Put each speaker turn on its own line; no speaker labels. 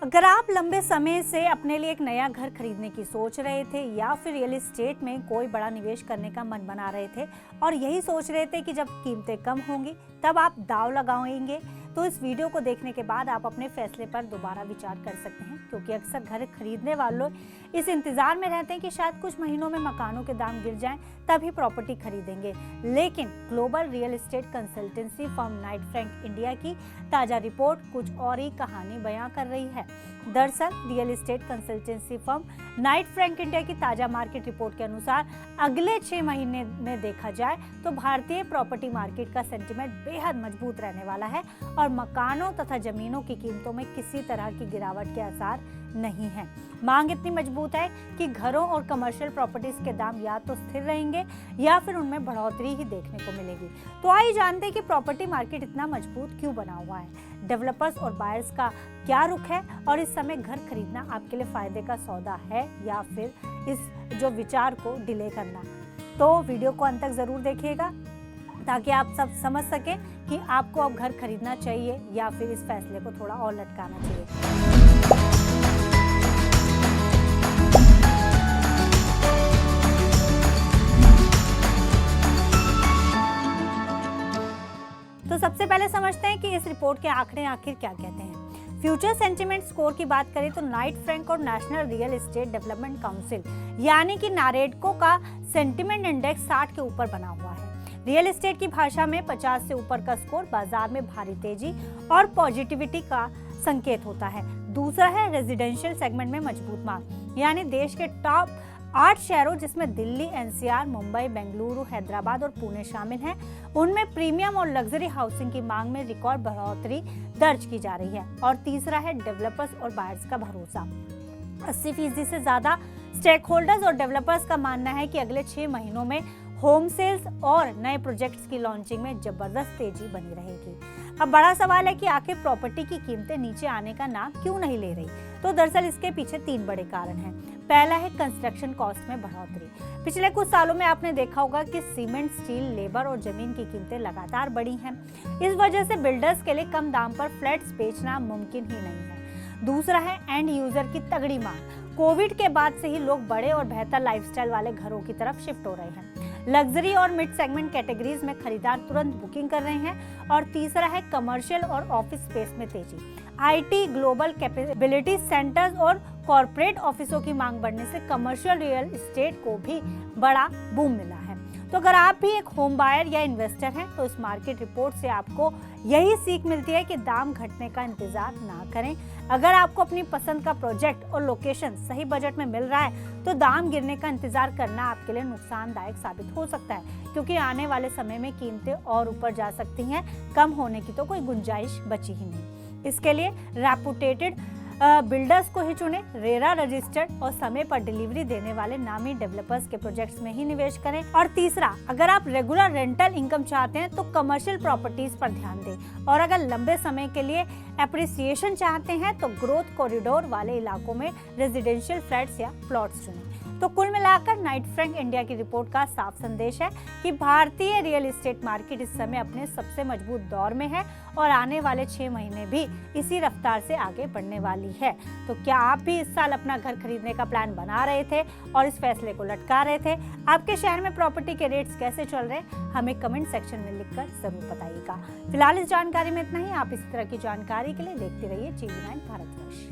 अगर आप लंबे समय से अपने लिए एक नया घर खरीदने की सोच रहे थे या फिर रियल एस्टेट में कोई बड़ा निवेश करने का मन बना रहे थे और यही सोच रहे थे कि जब कीमतें कम होंगी तब आप दांव लगाएंगे, तो इस वीडियो को देखने के बाद आप अपने फैसले पर दोबारा विचार कर सकते हैं। क्योंकि अक्सर घर खरीदने वालों इस इंतजार में रहते हैं कि शायद कुछ महीनों में मकानों के दाम गिर जाएं तभी प्रॉपर्टी खरीदेंगे। लेकिन global real estate consultancy firm Knight Frank India की ताजा रिपोर्ट कुछ और ही कहानी बयां कर रही है। दरअसल real estate consultancy firm Knight Frank India की ताजा मार्केट रिपोर्ट के अनुसार अगले 6 महीने में देखा जाए तो भारतीय प्रॉपर्टी मार्केट का सेंटीमेंट बेहद मजबूत रहने वाला है और मकानों तथा जमीनों की कीमतों में किसी तरह की गिरावट के आसार नहीं है। मांग इतनी मजबूत है कि घरों और कमर्शियल प्रॉपर्टीज के दाम या तो स्थिर रहेंगे या फिर उनमें बढ़ोतरी ही देखने को मिलेगी। तो आइए जानते हैं कि प्रॉपर्टी मार्केट इतना मजबूत क्यों बना हुआ है, डेवलपर्स और बायर्स का क्या रुख है और इस समय घर खरीदना आपके लिए फायदे का सौदा है या फिर इस जो विचार को डिले करना। तो वीडियो को अंत तक जरूर देखिएगा ताकि आप सब समझ सकें कि आपको अब घर खरीदना चाहिए या फिर इस फैसले को थोड़ा और लटकाना चाहिए। तो सबसे पहले समझते हैं कि इस रिपोर्ट के आंकड़े आखिर क्या कहते हैं। फ्यूचर सेंटिमेंट स्कोर की बात करें तो नाइट फ्रैंक और national real estate development council यानी कि नारेडको का सेंटिमेंट इंडेक्स 60 के ऊपर बना हुआ है। रियल एस्टेट की भाषा में 50 से ऊपर का स्कोर बाजार में भारी तेजी और पॉजिटिविटी का संकेत होता है। दूसरा है रेजिडेंशियल सेगमेंट में मजबूत मांग, यानी देश के टॉप 8 शहरों जिसमें दिल्ली, एनसीआर, मुंबई, बेंगलुरु, हैदराबाद और पुणे शामिल हैं, उनमें प्रीमियम और लग्जरी हाउसिंग की मांग में रिकॉर्ड बढ़ोतरी दर्ज की जा रही है। और तीसरा है डेवलपर्स और बायर्स का भरोसा। 80% से ज्यादा स्टेक होल्डर्स और डेवलपर्स का मानना है कि अगले 6 महीनों में होम सेल्स और नए प्रोजेक्ट्स की लॉन्चिंग में जबरदस्त तेजी बनी रहेगी। अब बड़ा सवाल है कि आखिर प्रॉपर्टी की कीमतें नीचे आने का नाम क्यों नहीं ले रही। तो दरअसल इसके पीछे 3 बड़े कारण हैं। पहला है कंस्ट्रक्शन कॉस्ट में बढ़ोतरी। पिछले कुछ सालों में आपने देखा होगा कि सीमेंट, स्टील, लेबर और जमीन की कीमतें लगातार बढ़ी हैं। इस वजह से बिल्डर्स के लिए कम दाम पर फ्लैट्स बेचना मुमकिन ही नहीं है। दूसरा है एंड यूजर की तगड़ी मांग। कोविड के बाद से ही लोग बड़े और बेहतर लाइफस्टाइल वाले घरों की तरफ शिफ्ट हो रहे हैं। लग्जरी और मिड सेगमेंट कैटेगरीज में खरीदार तुरंत बुकिंग कर रहे हैं। और तीसरा है कमर्शियल और ऑफिस स्पेस में तेजी। आईटी, ग्लोबल कैपेबिलिटी सेंटर्स और कॉर्पोरेट ऑफिसों की मांग बढ़ने से कमर्शियल रियल एस्टेट को भी बड़ा बूम मिला है। तो अगर आप भी एक होम बायर या इन्वेस्टर हैं तो इस मार्केट रिपोर्ट से आपको यही सीख मिलती है कि दाम घटने का इंतजार ना करें। अगर आपको अपनी पसंद का प्रोजेक्ट और लोकेशन सही बजट में मिल रहा है तो दाम गिरने का इंतजार करना आपके लिए नुकसानदायक साबित हो सकता है, क्योंकि आने वाले समय में कीमतें और ऊपर जा सकती हैं। कम होने की तो कोई गुंजाइश बची ही नहीं। इसके लिए रेपुटेटेड बिल्डर्स को ही चुने, रेरा रजिस्टर्ड और समय पर डिलीवरी देने वाले नामी डेवलपर्स के प्रोजेक्ट्स में ही निवेश करें। और तीसरा, अगर आप रेगुलर रेंटल इनकम चाहते हैं तो कमर्शियल प्रॉपर्टीज पर ध्यान दें। और अगर लंबे समय के लिए एप्रिसिएशन चाहते हैं तो ग्रोथ कॉरिडोर वाले इलाकों में रेजिडेंशियल फ्लैट्स या प्लॉट्स चुनें। तो कुल मिलाकर नाइट फ्रैंक इंडिया की रिपोर्ट का साफ संदेश है कि भारतीय रियल एस्टेट मार्केट इस समय अपने सबसे मजबूत दौर में है और आने वाले 6 महीने भी इसी रफ्तार से आगे बढ़ने वाली है। तो क्या आप भी इस साल अपना घर खरीदने का प्लान बना रहे थे और इस फैसले को लटका रहे थे? आपके शहर में प्रॉपर्टी के रेट्स कैसे चल रहे हैं, हमें कमेंट सेक्शन में लिखकर जरूर बताइएगा। फिलहाल इस जानकारी में इतना ही। आप इसी तरह की जानकारी के लिए देखते रहिए TV9 भारतवर्ष।